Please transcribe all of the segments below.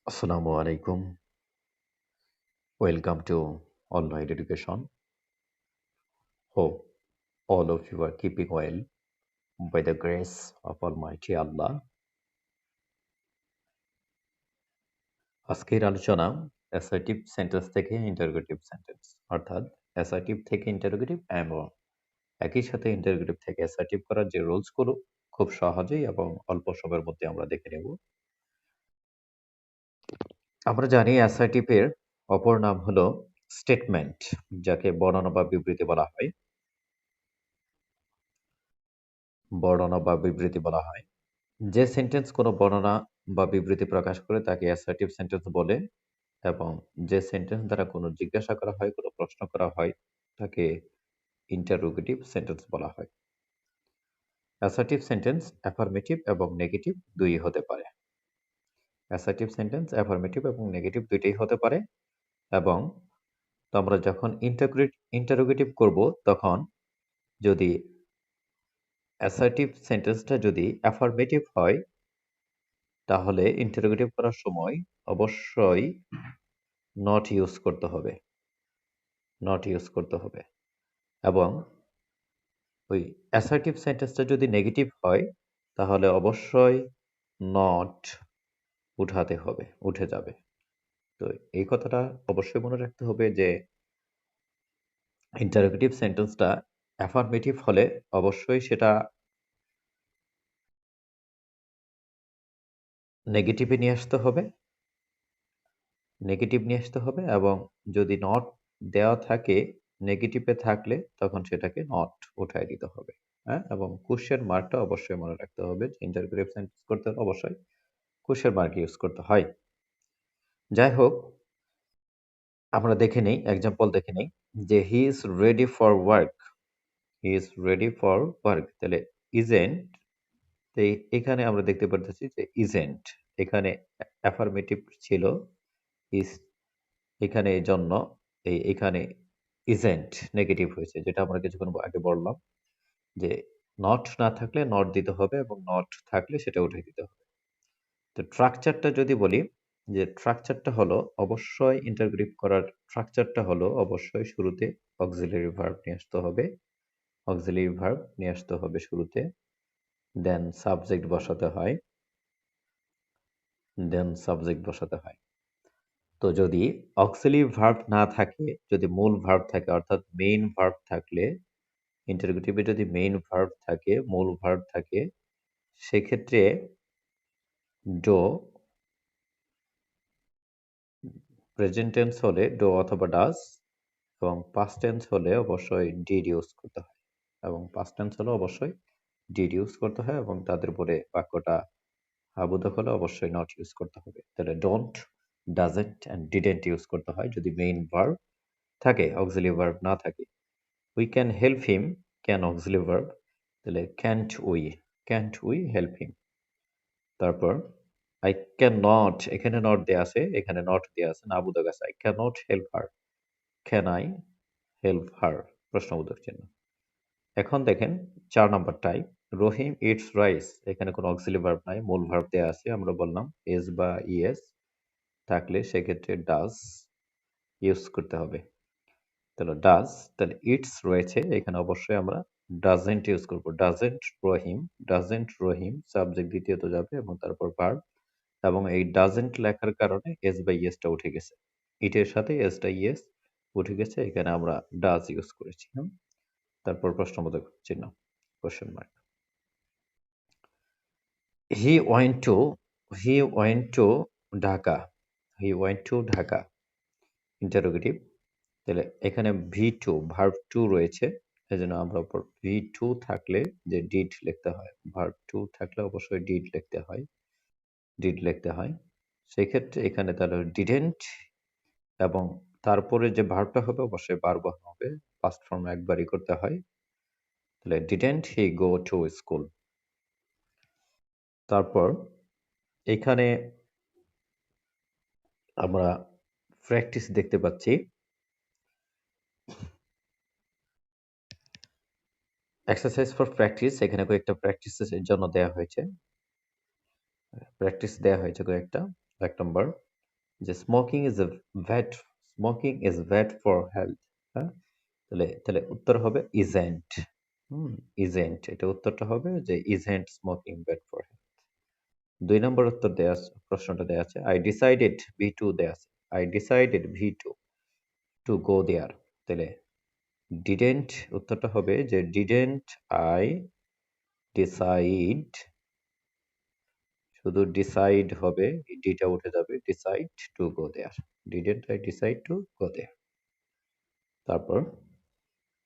Assalamu alaikum. Welcome to Online Education. Hope all of you are keeping well by the grace of Almighty Allah. আজকের আলোচনা assertive sentence থেকে interrogative sentence অর্থাৎ assertive থেকে interrogative এবং একই সাথে interrogative থেকে অ্যাসার্টিভ করার যে রুলসগুলো খুব সহজেই এবং অল্প সময়ের মধ্যে আমরা দেখে নেব। আমরা জানি অ্যাসার্টিভের অপর নাম হলো স্টেটমেন্ট, যাকে বর্ণনা বা বিবৃতি বলা হয়। বর্ণনা বা বিবৃতি বলা হয় যে সেন্টেন্স কোনো বর্ণনা বা বিবৃতি প্রকাশ করে তাকে অ্যাসার্টিভ সেন্টেন্স বলে, এবং যে সেন্টেন্স দ্বারা কোনো জিজ্ঞাসা করা হয়, কোনো প্রশ্ন করা হয়, তাকে ইন্টারোগেটিভ সেন্টেন্স বলা হয়। অ্যাসার্টিভ সেন্টেন্স অ্যাফার্মেটিভ এবং নেগেটিভ দুই হতে পারে। অ্যাসার্টিভ সেন্টেন্স অ্যাফার্মেটিভ এবং নেগেটিভ দুইটাই হতে পারে, এবং আমরা যখন ইন্টারোগেটিভ করব তখন যদি অ্যাসার্টিভ সেন্টেন্সটা যদি অ্যাফার্মেটিভ হয় তাহলে ইন্টারোগেটিভ করার সময় অবশ্যই নট ইউজ করতে হবে, নট ইউজ করতে হবে। এবং ওই অ্যাসার্টিভ সেন্টেন্সটা যদি নেগেটিভ হয় তাহলে অবশ্যই নট উঠাতে হবে, উঠে যাবে। তো এই কথাটা অবশ্যই মনে রাখতে হবে যে ইন্টারোগেটিভ সেন্টেন্সটা অ্যাফার্মেটিভ হলে অবশ্যই সেটা নেগেটিভে নিয়ে আসতে হবে, নেগেটিভ নিয়ে আসতে হবে। এবং যদি নট দেওয়া থাকে, নেগেটিভে থাকলে তখন সেটাকে নট উঠায় দিতে হবে। হ্যাঁ, এবং কোশ্চেন মার্কটা অবশ্যই মনে রাখতে হবে যে ইন্টারোগেটিভ সেন্টেন্স করতে হলে অবশ্যই কোশ্চেন মার্ক ইউজ করতে হয়। যাই হোক, আমরা দেখে নেই, এক্সাম্পল দেখে নেই যে he is ready for work. He is ready for work, তাহলে ইজেন্ট, এখানে আমরা দেখতে পারতেছি যে ইজেন্ট এখানে অ্যাফার্মেটিভ ছিল, ইজ এখানে জন্য এখানে ইজেন্ট নেগেটিভ হয়েছে, যেটা আমরা কিছুক্ষণ আগে বললাম যে নট না থাকলে নট দিতে হবে এবং নট থাকলে সেটা উঠে দিতে হবে। তো স্ট্রাকচারটা যদি বলি, যে স্ট্রাকচারটা হলো অবশ্যই ইন্টারগ্রেট করার স্ট্রাকচারটা হলো অবশ্যই শুরুতে অক্সিলারি ভার্ব নিয়ে আসতে হবে, অক্সিলারি ভার্ব নিয়ে আসতে হবে শুরুতে, দেন সাবজেক্ট বসাতে হয়, দেন সাবজেক্ট বসাতে হয়। তো যদি অক্সিলারি ভার্ব না থাকে, যদি মূল ভার্ব থাকে অর্থাৎ মেইন ভার্ব থাকলে, ইন্টারোগেটিভে যদি মেইন ভার্ব থাকে, মূল ভার্ব থাকে, সেক্ষেত্রে ডো, প্রেজেন্ট টেন্স হলে ডো অথবা ডাজ, এবং পাস্ট টেন্স হলে অবশ্যই ডিড ইউজ করতে হয়, এবং পাস্ট টেন্স হলে অবশ্যই ডিড ইউজ করতে হয়, এবং তাদের পরে বাক্যটা বোধক হলে অবশ্যই নট ইউজ করতে হবে। তাহলে don't, doesn't and didn't use করতে হয় যদি মেইন ভার্ব থাকে, অক্সিলারি ভার্ব না থাকে। We can help him, can auxiliary verb, তাহলে ক্যান্ট উই হেল্প হিম। তারপর আই ক্যান নট, এখানে নট দেয়া আছে, এখানে নট দেয়া আছে, না বোধক আছে, I can not help her, can I help হার, প্রশ্নবোধক চিহ্ন। এখন দেখেন ৪ নাম্বারটায় রহিম ইটস রাইস, এখানে কোনো অক্সিলারি ভার্ব নাই, মূল ভার্ব দেয়া আছে। আমরা বললাম এস বা ইএস থাকলে সেক্ষেত্রে ডাজ ইউজ করতে হবে। তাহলে ডাজ, তাহলে ইটস রয়েছে, এখানে অবশ্যই আমরা ডাজেন্ট ইউজ করব। ডাজেন্ট রহিম সাবজেক্ট দ্বিতীয়ত যাবে এবং তারপর ভার্ব, এবং এই ডাজেন্ট লেখার কারণে এস বা ইএসটা উঠে গেছে, ইটের সাথে এসটা ইএস উঠে গেছে, এখানে আমরা ডাজ ইউজ করেছি। তারপর প্রশ্নবোধক চিহ্ন, question mark. He went to, he went to Dhaka, he went to Dhaka, interrogative. তাহলে এখানে ভি টু, ভার্ব টু রয়েছে, এজন্য আমরা উপর ভি টু থাকলে যে ডিড লিখতে হয়, ভার্ব টু থাকলে অবশ্যই ডিড লিখতে হয়, ডিড লিখতে হয়। সেক্ষেত্রে এখানে তাহলে ডিডেন্ট, এবং তারপরে যে ভার্বটা হবে অবশ্যই ভার্ব হবে, পাস্ট ফর্ম একবারই করতে হয়। তাহলে didn't he go to school. তারপর এখানে আমরা প্র্যাকটিস দেখতে পাচ্ছি, এক্সারসাইজ ফর প্র্যাকটিস, এখানে কয়েকটা প্র্যাকটিসের জন্য দেয়া হয়েছে, প্র্যাকটিস দেয়া হয়েছে কয়েকটা। ১ নম্বর, যে smoking is a bad, smoking is bad for health. হ্যাঁ, তাহলে তাহলে উত্তর হবে ইজেন্ট। ইজেন্ট, এটা উত্তরটা হবে যে isn't smoking bad for health. 2 নম্বর উত্তর দেয়া আছে, প্রশ্নটা দেয়া আছে আই ডিসাইডেড ভি টু দেয়া আছে। I decided v two to go there. তাহলে ডিডেন্ট উত্তরটা হবে যে ডিডেন্ট আই ডিসাইড, শুধু ডিসাইড হবে, ডিটা উঠে যাবে, decide to go there. Didn't I decide to go there. তারপর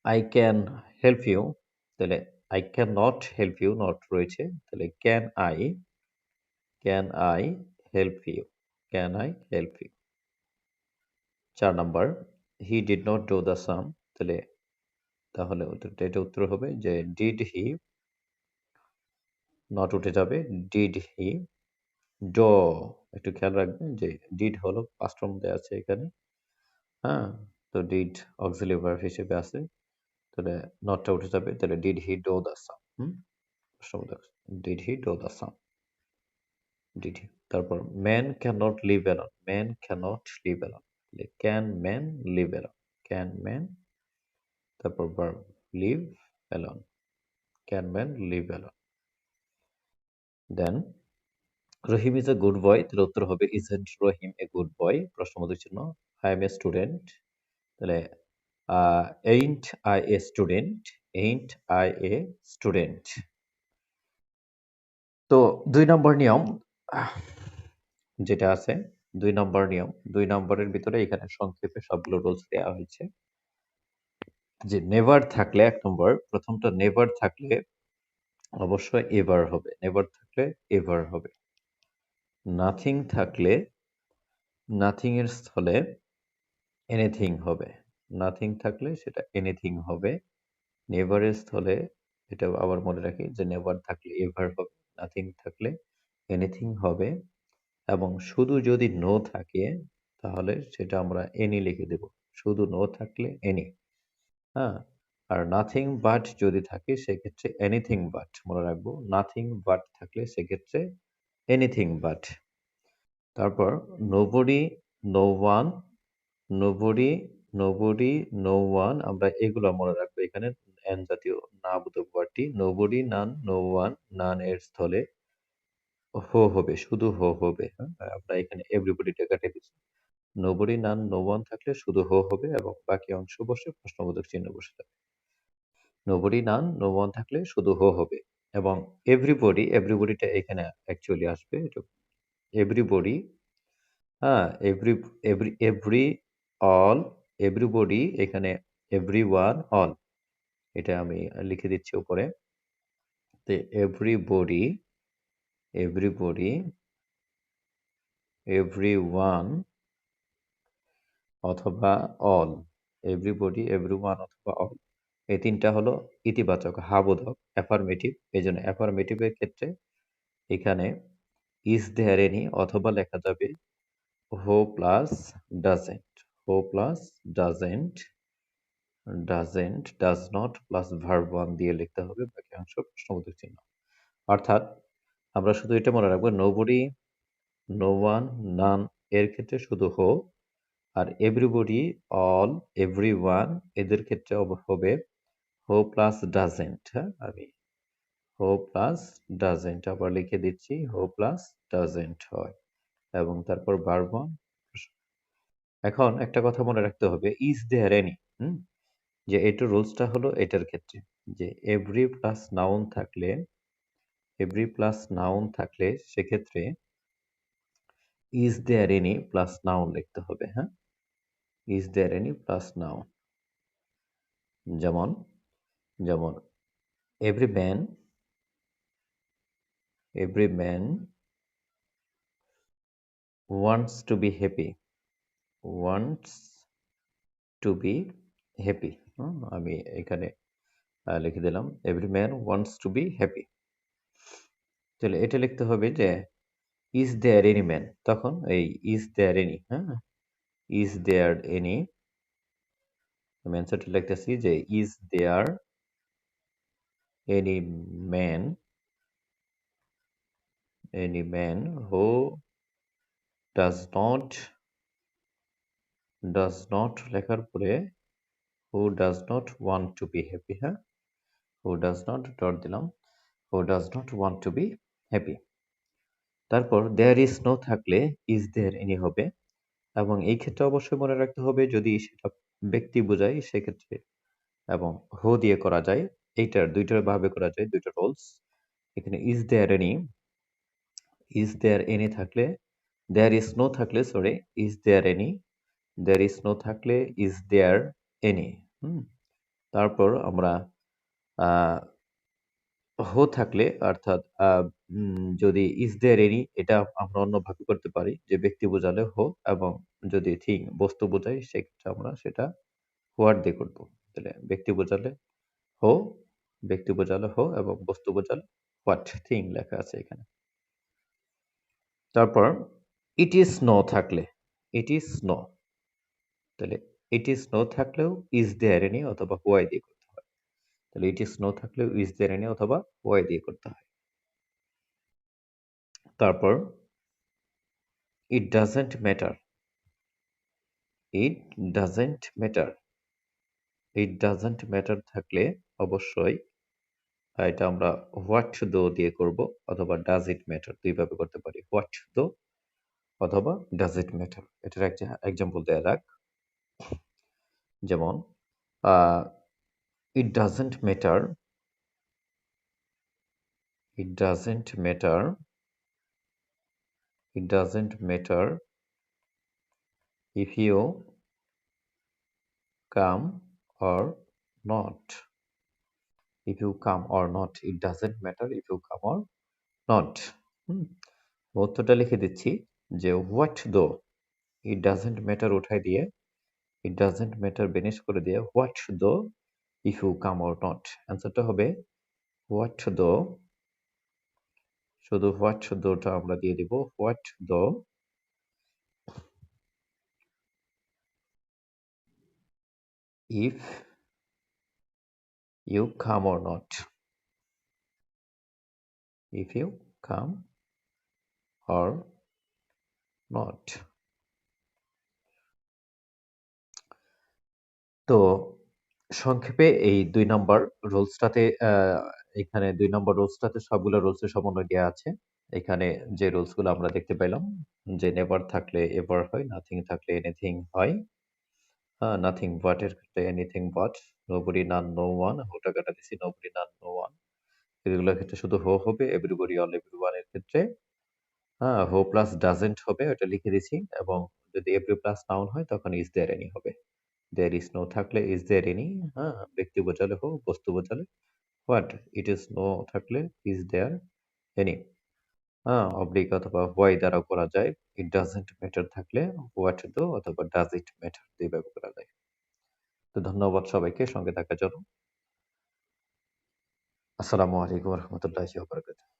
আই ক্যান হেল্প ইউ, তাহলে I can not help you, not রয়েছে, তাহলে can I help you, can I help you. 4 number he did not do the sum, তাহলে তাহলে এটা উত্তর হবে যে ডিড হি, নট উঠে যাবে, ডিড হি ডো। একটু খেয়াল রাখবেন যে ডিড হলো পাস্ট ফর্ম দেয়া আছে এখানে। হ্যাঁ, তো ডিড অক্সিলিয়ারি ভার্ব হিসেবে আছে, তাহলে নটটা উঠে যাবে, তাহলে did he do the sum. Did he do the sum, did he. তারপর man can not live alone, man can not live alone, can man live alone, can man, তারপর verb live alone, can man live alone. Then Rahim is a good boy, তাহলে উত্তর হবে isn't Rahim A good বয়, প্রশ্নবোধক চিহ্ন। I M a student, তাহলে ain't I a student, ain't I a student. তো 2 নম্বর নিয়ম যেটা আছে, 2 নম্বর নিয়ম, 2 নম্বরের ভিতরে এখানে সংক্ষেপে সবগুলো রুলস দেওয়া হয়েছে। যে নেভার থাকলে 1 নম্বর, প্রথমটা নেভার থাকলে অবশ্যই এভার হবে, নেভার থাকলে এভার হবে। নাথিং থাকলে নাথিং এর স্থলে এনিথিং হবে, নাথিং থাকলে সেটা এনিথিং হবে। নেভার এর স্থলে, এটা আবার মনে রাখি যে নেভার থাকলে এভার হবে, নাথিং থাকলে এনিথিং হবে, এবং শুধু যদি নো থাকে তাহলে সেটা আমরা এনি লিখে দেব, শুধু নো থাকলে এনি। হ্যাঁ, আর নাথিং বাট যদি থাকে সেক্ষেত্রে এনিথিং বাট মনে রাখবো, নাথিং বাট থাকলে সেক্ষেত্রে এনিথিং বাট। তারপর nobody, no one, nobody, nobody, no one, আমরা এগুলো মনে রাখবো। এখানে এন জাতীয় না বোধক ওয়ার্ডটি nobody, none, no one, none এর স্থলে হো হবে, শুধু হো হবে। হ্যাঁ, আমরা এখানে এভরিবডিটা কেটে দিচ্ছি। নোবডি, নান, নো ওয়ান থাকলে শুধু হো হবে এবং বাকি অংশ বসে প্রশ্নবোধক চিহ্ন বসে যাবে। নোবডি, নান, নো ওয়ান থাকলে শুধু হো হবে, এবং এভরিবডি, এভরিবডিটা এখানে অ্যাকচুয়ালি আসবে, এভরিবডি। হ্যাঁ, এভরি অল, এভরিবডি এখানে এভরিওয়ান, অল, এটা আমি লিখে দিচ্ছি উপরে। তো এভরিবডি, এভরিবডি, এভরিওয়ান অথবা অল, এভরিবডি, এভরিওয়ান অথবা অল, এই তিনটা হলো ইতিবাচক হাবোধক অ্যাফার্মেটিভ। এই জন্য অ্যাফার্মেটিভের ক্ষেত্রে এখানে ইজ দেয়ার এনি অথবা লেখা যাবে হো প্লাস ডাজেন্ট, হো plus doesn't, doesn't, does not plus verb one দিয়ে লিখতে হবে, বাকি অংশ প্রশ্নবোধক চিহ্ন। অর্থাৎ আমরা শুধু এটা মনে রাখবো, নোবডি, নো ওয়ান, নান এর ক্ষেত্রে শুধু হো, আর এভরিবডি, অল, এভরিওয়ান এদের ক্ষেত্রে হবে হো প্লাস ডাজেন্ট। হ্যাঁ, আমি হো প্লাস ডাজেন্ট আবার লিখে দিচ্ছি, হো প্লাস ডাজেন্ট হয়, এবং তারপর ভার্ব ওয়ান। এখন একটা কথা মনে রাখতে হবে, ইজ দেয়ার এনি, যে এটার রুলসটা হলো এটার ক্ষেত্রে যে এভরি প্লাস নাউন থাকলে, এভরি প্লাস নাউন থাকলে সেক্ষেত্রে is there any plus noun লিখতে হবে। হ্যাঁ, is there any plus noun. যেমন যেমন every man, every man wants to be happy, wants to be happy. আমি এখানে লিখে দিলাম every man wants to be happy. তাহলে এটা লিখতে হবে যে ইজ দেয়ার এনি ম্যান, তখন এই ইজ দেয়ার এনি, হ্যাঁ, ইজ দেয়ার এনি, আমি অ্যান্সারটা লিখতেছি যে is there any man, any man who does not does not লেখার পরে who does not want to be happy, হ্যাঁ, হু ডাজ নট ডট দিলাম, who does not want to be happy. তারপর there is no থাকলে is there any হবে, এবং এই ক্ষেত্রে অবশ্যই মনে রাখতে হবে যদি সেটা ব্যক্তি বোঝায় সেক্ষেত্রে, এবং হু দিয়ে করা যায়, এইটার দুইটার ভাবে করা যায়, দুইটা রোলস। এখানে ইজ দেয়ার এনি থাকলে, দেয়ার ইজ নো থাকলে sorry is there any, there is no থাকলে ইজ দেয়ার এনি। তারপর আমরা হো থাকলে অর্থাৎ যদি ইজ দেয়ার এনি এটা আমরা অন্যভাবে করতে পারি যে ব্যক্তি বোঝালে হো, এবং যদি থিং বস্তু বোঝায় সেক্ষেত্রে আমরা সেটা হোয়াট দিয়ে করবো। তাহলে ব্যক্তি বোঝালে হো, ব্যক্তি বোঝালে হো, এবং বস্তু বোঝালে হোয়াট, থিং লেখা আছে এখানে। তারপর ইট ইজ নো থাকলে, ইট ইজ নো, তাহলে ইট ইজ নো থাকলেও ইজ দেয়ার এনি অথবা হোয়াই দিয়ে করতে হয়। তাহলে ইট ইজ নো থাকলেও ইজ দেয়ার এনি অথবা হোয়াই দিয়ে করতে হয়। তারপর it doesn't matter, it doesn't matter, it doesn't matter থাকলে অবশ্যই এটা আমরা হোয়াট দো দিয়ে করব, অথবা ডাজ ইট ম্যাটার দুইভাবে করতে পারি, হোয়াট দো অথবা ডাজ ইট ম্যাটার। এটার একটা এক্সাম্পল দেয়া যাক, যেমন it doesn't matter, it doesn't matter, it doesn't matter if you come or not, if you come or not, it doesn't matter if you come or not। উত্তরটা লিখে দিচ্ছি যে what দো, ইট ডাজেন্ট ম্যাটার উঠাই দিয়ে, it doesn't matter banish করে দিয়ে what though if you come or not, অ্যান্সারটা হবে হোয়াট দো, শুধু হোয়াট দোটা আমরা দিয়ে দিব, what though if you come or not, if you come or not. তো সংক্ষেপে এই ২ নাম্বার রুলসটাতে এখানে ২ নাম্বার রুলসটাতে সবগুলো রুলসের সমন্বয় দেয়া আছে। এখানে যে রুলসগুলো আমরা দেখতে পাইলাম যে নেভার থাকলে এভার হয়, নাথিং থাকলে এনিথিং হয়, নাথিং বাট এর ক্ষেত্রে anything but, nobody none no one, হুটা কাটা দিছি নোবডি নান নো ওয়ান, এগুলোর ক্ষেত্রে শুধু হো হবে, এভরিবডি অল এভরিওয়ান এর ক্ষেত্রে হো প্লাস ডাজেন্ট হবে, ওটা লিখে দিছি, এবং যদি এভরি প্লাস নাউন হয় তখন ইজ দেয়ার এনি হবে। দেয়ার ইজ নো থাকলে ইজ দেয়ার এনি, ব্যক্তি বোঝালে হো, বস্তু বোঝালে হোয়াট, ইট ইজ নো থাকলে ইজ দেয়ার এনি, অবলিক অথবা হোয়াই দ্বারা করা যায়, ইট ডাজেন্ট ম্যাটার থাকলে হোয়াট দো অথবা ডাজ ইট ম্যাটার দুইভাবে করা যায়। তো ধন্যবাদ সবাইকে সঙ্গে থাকার জন্য। আসসালামু আলাইকুম রহমতুল্লাহি ওয়া বারাকাতুহু।